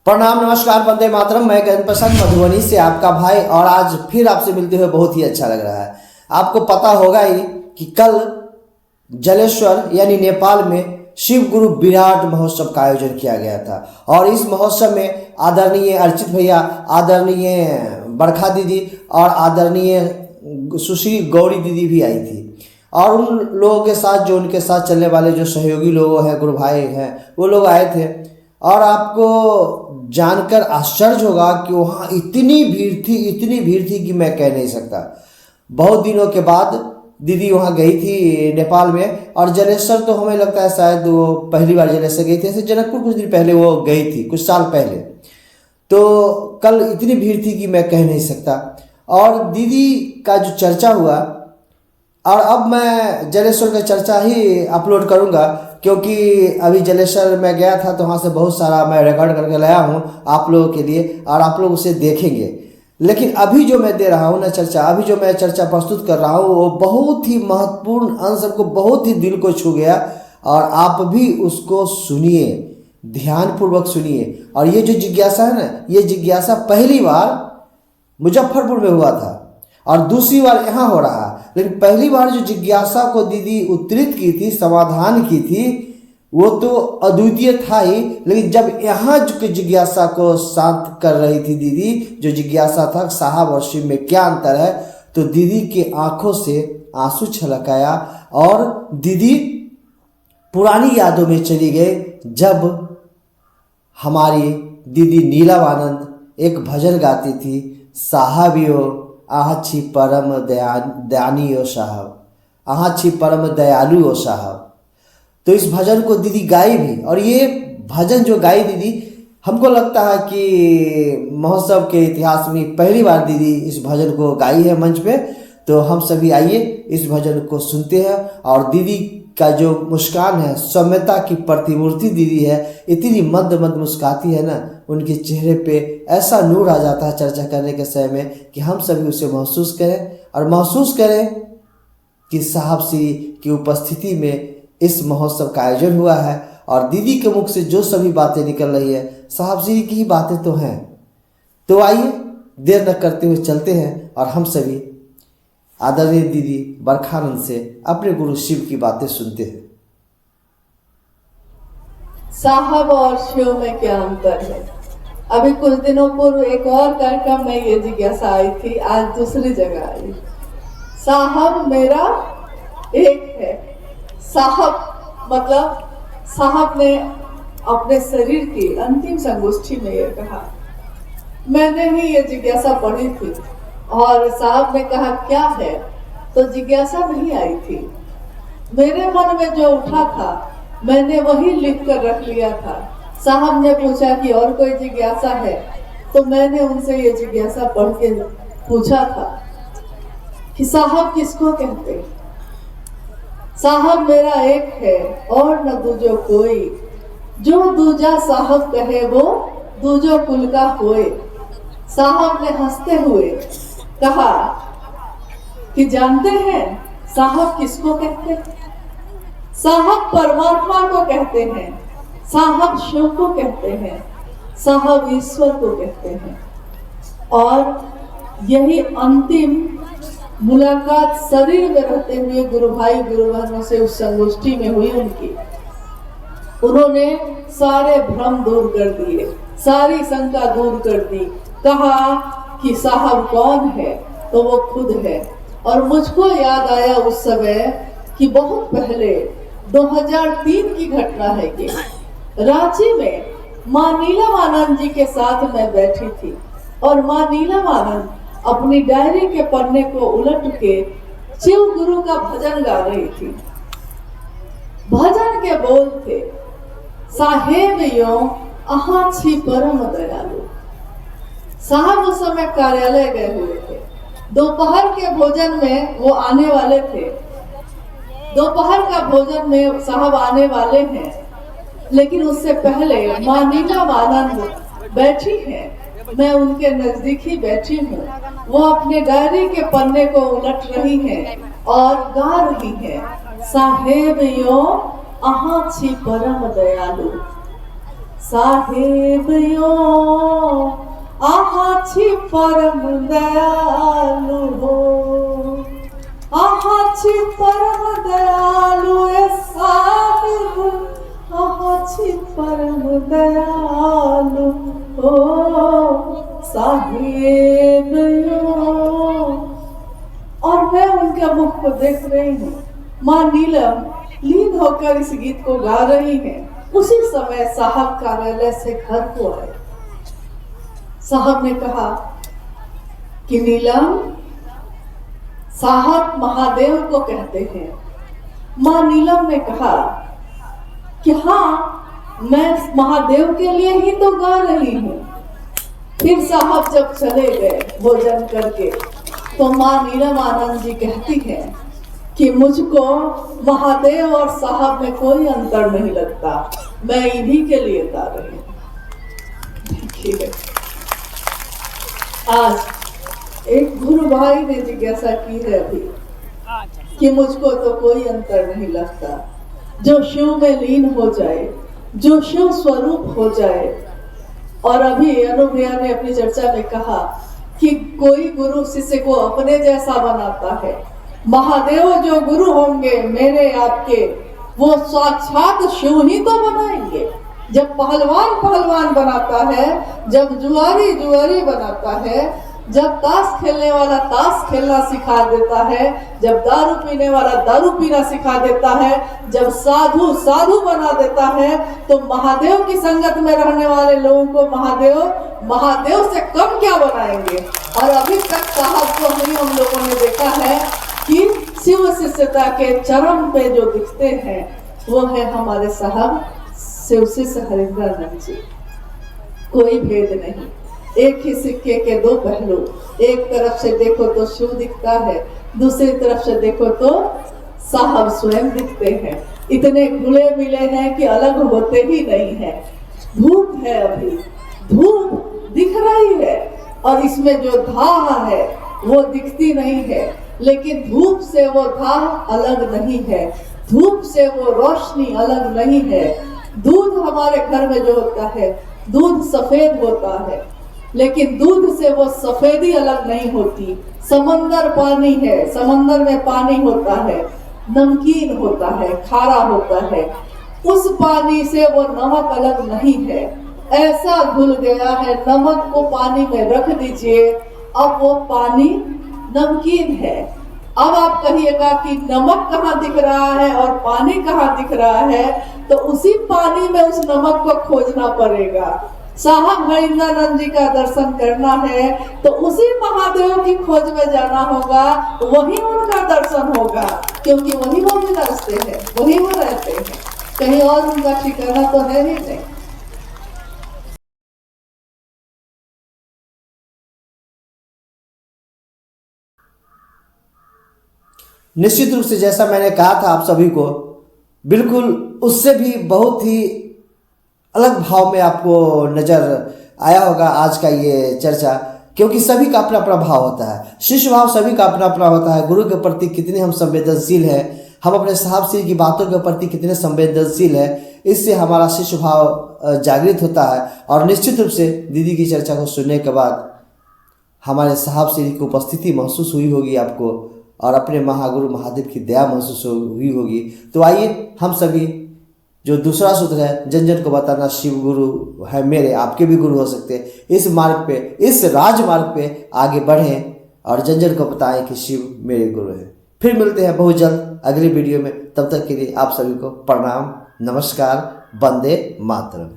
प्रणाम, नमस्कार, वंदे मातरम। मैं गणपसंद मधुबनी से आपका भाई, और आज फिर आपसे मिलते हुए बहुत ही अच्छा लग रहा है। आपको पता होगा ही कि कल जलेश्वर यानी नेपाल में शिव गुरु विराट महोत्सव का आयोजन किया गया था, और इस महोत्सव में आदरणीय अर्चित भैया, आदरणीय बरखा दीदी और आदरणीय सुश्री गौरी दीदी भी आई थी। और उन लोगों के साथ जो उनके साथ चलने वाले जो सहयोगी लोग हैं, गुरु भाई हैं, वो लोग आए थे। और आपको जानकर आश्चर्य होगा कि वहाँ इतनी भीड़ थी कि मैं कह नहीं सकता। बहुत दिनों के बाद दीदी वहाँ गई थी नेपाल में, और जलेश्वर तो हमें लगता है शायद वो पहली बार जलेश्वर गई थी। ऐसे जनकपुर कुछ दिन पहले वो गई थी, कुछ साल पहले। तो कल इतनी भीड़ थी कि मैं कह नहीं सकता। और दीदी का जो चर्चा हुआ, और अब मैं जलेश्वर का चर्चा ही अपलोड करूंगा, क्योंकि अभी जलेश्वर में गया था तो वहाँ से बहुत सारा मैं रिकॉर्ड करके लाया हूँ आप लोगों के लिए, और आप लोग उसे देखेंगे। लेकिन अभी जो मैं दे रहा हूँ ना चर्चा, अभी जो मैं चर्चा प्रस्तुत कर रहा हूँ, वो बहुत ही महत्वपूर्ण अंश, सबको बहुत ही दिल को छू गया। और आप भी उसको सुनिए, ध्यानपूर्वक सुनिए। और ये जो जिज्ञासा है ना, ये जिज्ञासा पहली बार मुजफ्फरपुर में हुआ था और दूसरी बार यहाँ हो रहा है। लेकिन पहली बार जो जिज्ञासा को दीदी उत्तरित की थी, समाधान की थी, वो तो अद्वितीय था ही। लेकिन जब यहाँ जो जिज्ञासा को शांत कर रही थी दीदी, जो जिज्ञासा था साहब और शिव में क्या अंतर है, तो दीदी के आंखों से आंसू छलक आया और दीदी पुरानी यादों में चली गई। जब हमारी दीदी नीलम आनंद एक भजन गाती थी, साहबियो आछि परम दयानी ओ साहब, आछि परम दयालु ओ साहब। तो इस भजन को दीदी गाई भी, और ये भजन जो गाई दीदी, हमको लगता है कि महोत्सव के इतिहास में पहली बार दीदी इस भजन को गाई है मंच पे। तो हम सभी आइए इस भजन को सुनते हैं। और दीदी का जो मुस्कान है, सौम्यता की प्रतिमूर्ति दीदी है, इतनी मंद मंद मुस्काती है ना, उनके चेहरे पे ऐसा नूर आ जाता है चर्चा करने के समय में, कि हम सभी उसे महसूस करें, और महसूस करें कि साहब श्री की उपस्थिति में इस महोत्सव का आयोजन हुआ है। और दीदी के मुख से जो सभी बातें निकल रही है, साहब श्री की ही बातें तो हैं। तो आइए देर न करते हुए चलते हैं, और हम सभी आदरणीय दीदी बरखानंद से अपने गुरु शिव की बातें सुनते हैं। साहब और शिव में क्या अंतर है? अभी कुछ दिनों पूर्व एक और कार्यक्रम में ये जिज्ञासा आई थी, आज दूसरी जगह आई। साहब मेरा एक है। साहब मतलब साहब ने अपने शरीर की अंतिम संगोष्ठी में ये कहा। मैंने ही ये जिज्ञासा पढ़ी थी, और साहब ने कहा क्या है, तो जिज्ञासा नहीं आई थी। मेरे मन में जो उठा था मैंने वही लिख कर रख लिया था। साहब ने पूछा कि और कोई जिज्ञासा है, तो मैंने उनसे ये जिज्ञासा पढ़ के पूछा था कि साहब किसको कहते हैं? साहब मेरा एक है और न दूजो कोई, जो दूजा साहब कहे वो दूजो कुल का होए। साहब ने हंसते हुए कहा कि जानते हैं साहब किसको कहते हैं? साहब परमात्मा को कहते हैं, साहब शिव को कहते हैं, साहब ईश्वर को कहते हैं। और यही अंतिम मुलाकात शरीर में रहते हुए गुरु भाई गुरु बहनों से उस संगोष्ठी में हुई उनकी। उन्होंने सारे भ्रम दूर कर दिए, सारी शंका दूर कर दी। कहा कि साहब कौन है, तो वो खुद है। और मुझको याद आया उस समय कि बहुत पहले 2003 की घटना है कि रांची में माँ नीलम आनंद जी के साथ मैं बैठी थी, और माँ नीलम आनंद अपनी डायरी के पन्ने को उलट के शिव गुरु का भजन गा रही थी। भजन के बोल थे, साहेब यो अहाँ छी परम दयालु। साहब उस समय कार्यालय गए हुए थे। दोपहर के भोजन में वो आने वाले थे। दोपहर का भोजन में साहब आने वाले हैं, लेकिन उससे पहले माँ नीलम आनंद बैठी हैं। मैं उनके नजदीक ही बैठी हूँ। वो अपने डायरी के पन्ने को उलट रही हैं और गा रही हैं, साहेब यो अहाँ छी परम दयालु। साहेब यो आहाची परम दयालु हो, आहाची परम दयालु ए साहेब, आहाची परम दयालु हो साहेब यो। और मैं उनके मुख को देख रही हूँ, माँ नीलम लीन होकर इस गीत को गा रही है। उसी समय साहब कार्यालय से घर को आए। साहब ने कहा कि नीलम, साहब महादेव को कहते हैं। माँ नीलम ने कहा कि हाँ, मैं महादेव के लिए ही तो गा रही हूँ। फिर साहब जब चले गए भोजन करके, तो माँ नीलम आनंद जी कहती हैं कि मुझको महादेव और साहब में कोई अंतर नहीं लगता, मैं इन्हीं के लिए गा रही हूँ। देखिए, आज एक गुरु भाई ने जिज्ञासा की है अभी कि मुझको तो कोई अंतर नहीं लगता, जो शिव में लीन हो जाए, जो शिव स्वरूप हो जाए। और अभी अनुभया ने अपनी चर्चा में कहा कि कोई गुरु शिष्य को अपने जैसा बनाता है। महादेव जो गुरु होंगे मेरे आपके, वो साक्षात शिव ही तो बनाएंगे। जब पहलवान पहलवान बनाता है, जब जुआरी जुआरी बनाता है, जब ताश खेलने वाला ताश खेलना सिखा देता है, जब दारू पीने वाला दारू पीना सिखा देता है, जब साधु साधु बना देता है, तो महादेव की संगत में रहने वाले लोगों को महादेव से कम क्या बनाएंगे। और अभी तक साहब को हम लोगों ने देखा है कि शिव शिष्यता के चरम पे जो दिखते हैं वो है हमारे साहब शिव शिष्य हरिंद्रानंद जी। कोई भेद नहीं, एक ही सिक्के के दो पहलू। एक तरफ से देखो तो शिव दिखता है, दूसरी तरफ से देखो तो साहब स्वयं दिखते हैं। इतने घुले मिले हैं कि अलग होते ही नहीं है। धूप है, अभी धूप दिख रही है और इसमें जो धाह है वो दिखती नहीं है, लेकिन धूप से वो धाह अलग नहीं है, धूप से वो रोशनी अलग नहीं है। दूध हमारे घर में जो होता है, दूध सफेद होता है, लेकिन दूध से वो सफेदी अलग नहीं होती। समंदर पानी है, समंदर में पानी होता है, नमकीन होता है, खारा होता है, उस पानी से वो नमक अलग नहीं है। ऐसा घुल गया है, नमक को पानी में रख दीजिए, अब वो पानी नमकीन है। अब आप कहिएगा कि नमक कहाँ दिख रहा है और पानी कहाँ दिख रहा है, तो उसी पानी में उस नमक को खोजना पड़ेगा। साहब हरिंद्रानंद जी का दर्शन करना है तो उसी महादेव की खोज में जाना होगा, वही उनका दर्शन होगा, क्योंकि वही वो भी दर्शते हैं, वही वो रहते हैं, कहीं और उनका ठिकाना तो है ही नहीं। निश्चित रूप से जैसा मैंने कहा था आप सभी को, बिल्कुल उससे भी बहुत ही अलग भाव में आपको नजर आया होगा आज का ये चर्चा, क्योंकि सभी का अपना अपना भाव होता है। शिष्य भाव सभी का अपना अपना होता है। गुरु के प्रति कितने हम संवेदनशील हैं, हम अपने साहब श्री की बातों के प्रति कितने संवेदनशील हैं, इससे हमारा शिष्य भाव जागृत होता है। और निश्चित रूप से दीदी की चर्चा को सुनने के बाद हमारे साहब श्री की उपस्थिति महसूस हुई होगी आपको, और अपने महागुरु महादेव की दया महसूस हुई होगी। तो आइए हम सभी, जो दूसरा सूत्र है, जन जन को बताना शिव गुरु है मेरे, आपके भी गुरु हो सकते हैं, इस मार्ग पे, इस राजमार्ग पे आगे बढ़ें और जन जन को बताएं कि शिव मेरे गुरु हैं। फिर मिलते हैं बहुत जल्द अगली वीडियो में। तब तक के लिए आप सभी को प्रणाम, नमस्कार, वंदे मातरम।